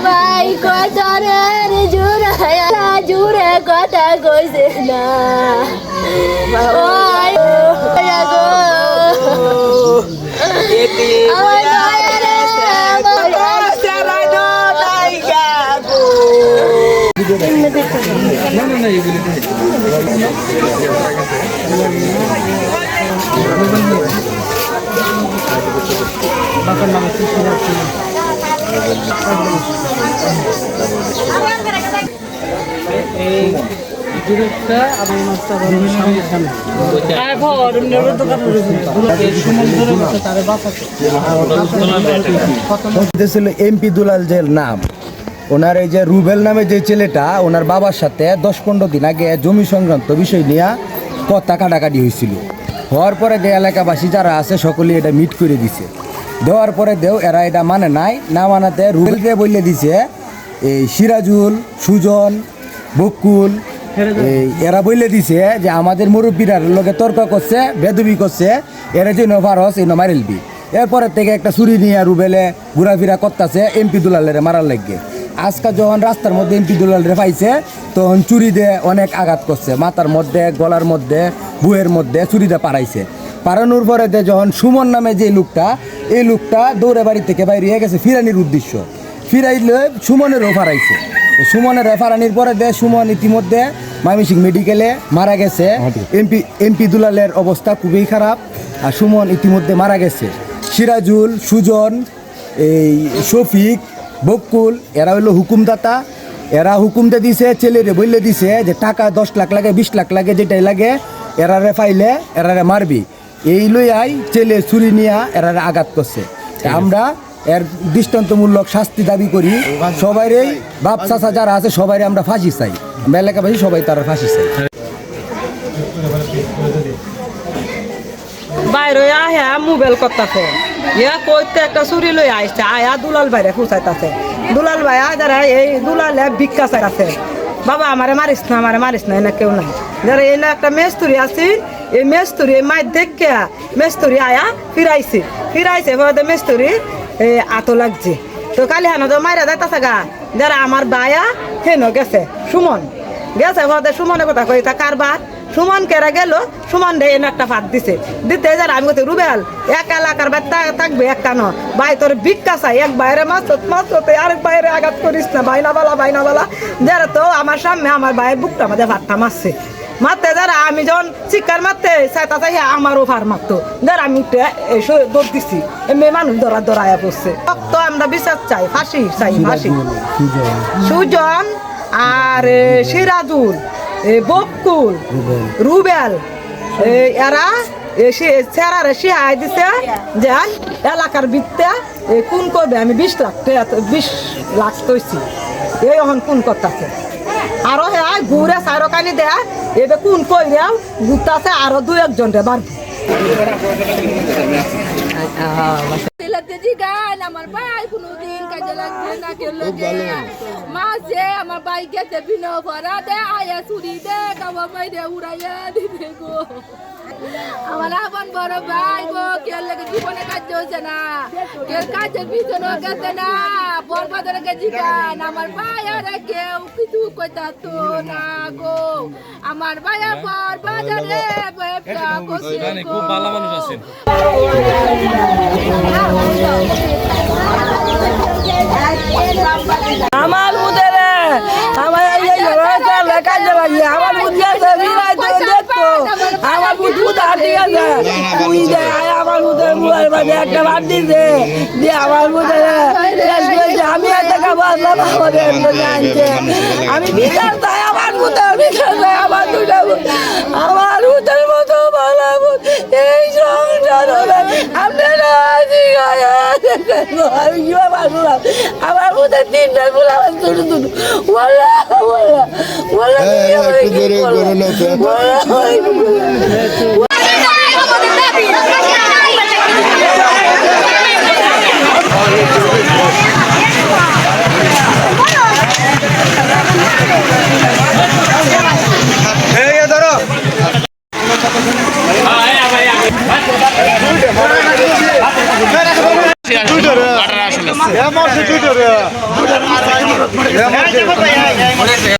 ভাই কতরের জুড়ে কথা কইছে না ওই গো এমপি দুলাল যে নাম ওনার এই যে রুবেল নামে যে ছেলেটা ওনার বাবার সাথে 10-15 দিন আগে জমি সংক্রান্ত বিষয় নিয়ে কথা কাটাকাটি হয়েছিল। হওয়ার পরে যে এলাকাবাসী যারা আছে সকলেই এটা মিট করে দিছে। দেওয়ার পরে এরা এটা মানে নাই, না মানাতে রুবেলকে বলে দিছে এই সিরাজুল, সুজন, বকুল এরা বলে দিছে যে আমাদের মুরব্বীরার লোকে তর্ক করছে, বেদবি করছে, এরা যে নভারস এই মারিলবি। এরপরের থেকে একটা ছুরি নিয়ে রুবেলে ঘোরাফেরা করতেছে এমপি দুলালের মারার লাগে। আজকে যখন রাস্তার মধ্যে এমপি দুলালের পাইছে তখন চুরি দিয়ে অনেক আঘাত করছে, মাথার মধ্যে, গলার মধ্যে, বুয়ের মধ্যে চুরি দিয়ে পাড়াইছে। পাড়ানোর পরে যখন সুমন নামে যে লোকটা, এই লোকটা দৌড়ে বাড়ি থেকে বাইরে গেছে ফিরানির উদ্দেশ্য, ফিরাইলে সুমনেরও ফারাইছে। সুমনের ফারানির পরে সুমন ইতিমধ্যে ময়মনসিংহ মেডিকেলে মারা গেছে। এমপি দুলালের অবস্থা খুবই খারাপ, আর সুমন ইতিমধ্যে মারা গেছে। সিরাজুল, সুজন, এই শফিক, বকুল এরা হইলো হুকুমদাতা। এরা হুকুমটা দিছে, ছেলেরে বললে দিছে যে টাকা 10 লাখ লাগে, 20 লাখ লাগে, যেটাই লাগে এরারে পাইলে এরারে মারবি। এই লইয়াই ছেলে ছুরি নিয়ে এরারে আঘাত করছে। আমরা এর দৃষ্টান্তমূলক শাস্তি দাবি করি। সবাইরে বাপ চাচা যারা আছে সবাই আমরা ফাঁসি চাই, এলাকাবাসী সবাই তারা ফাঁসি চাই। বাইরে আহে মোবাইল করতেছে, ইয়া কইতে একটা চুরি লই আসছে, আয়া দুলাল বাইরে খুঁচাইতেছে। দুলাল ভাই যারা এই দুলালে ভিক্ষা চাইছে, বাবা আমারে মারিস না এনে কেউ নাই। যারা এনে একটা মেস্তুরি আছে, এই মেস্তুরি মাই দেখে মেস্তুরি আয়া ফিরাইছে বলে মেস্তুরি আতো লাগছে। তো কালি হানো তো মাইরা যাইতেছে গা, যারা আমার বায়া হেন গেছে, সুমন গেছে বলে সুমনের কথা কই তা কারবার সুমন কেরা গেল, সুমন দে এনে একটা ভাত দিতে যারা আমি বলতে রুবেল এক এলাকার থাকবে এক কানো ভাই তোর ভিক্ষা চাই, এক বাইরে মাছতে আরেক বাইরে আঘাত করিস না, বাইনা বালা যারা তো আমার সামনে আমার ভাইয়ের বুকটা আমাদের ভাতটা মারতে যারা আমি যখন চিৎকার মারতে চাইতা চাই আমারও ভার মারতো, যারা আমি দৌড় দিছি মেয়ে মানুষ দৌড়াইয়া পড়ছে। তো আমরা বিচার চাই, ফাঁসি চাই, ফাঁসি। সুজন আর সিরাজুল, বকুল, রুবেল এরা চেরারে শিহাই দিছে যে এলাকার বিত্তে কোন করবে। আমি 20 লাখ তৈছি, এই এখন কোন করতেছে আরো হ্যাঁ ঘুরে সাইরকানি দেয়া এবে কোন কইরাও ঘুরতেছে আরো 2-1 রে মারবে। গান আমার ভাই কোনদিন কাজে লাগছে না, কেউ লাগে মাঝে আমার ভাই গেছে বিনো ভরা দে আয়া চুরি দে কাবা মাইরে উড়াইয়া দিবে গো। আমার আপন বড় ভাই গো, কেউ লাগে জীবনে কাজ হচ্ছে না, কেউ কাজের পিছনে গেছে না, বরবাদের গেছি গান আমার ভাই আর কেউ কিছু কইতাতো না গো। আমার ভাইয়া পর বাজারে ব্যবসা করছে গো। খুব ভালো মানুষ আছেন। আমার উদরে আমার কাজে লাগিয়ে আমার বুঝিয়েছে দেখতো আমার বুঝা ঠিক আছে আমার বুধের মুখের মাঝে একটা ভাত দিছে দিয়ে আমার বুধের আমি আর টাকা বাঁচলাম আমাদের আনছে। আমি বিচার চাই, আমার বুধের বিচার চাই, আমার দুটা আমার বুধের মতো ভালো এই সংসার হবে আপনারা আমি কিভাবে আসলাম। আমার বুধের 3টা ফুল আমার ছোট ছোট বলা Twitter রে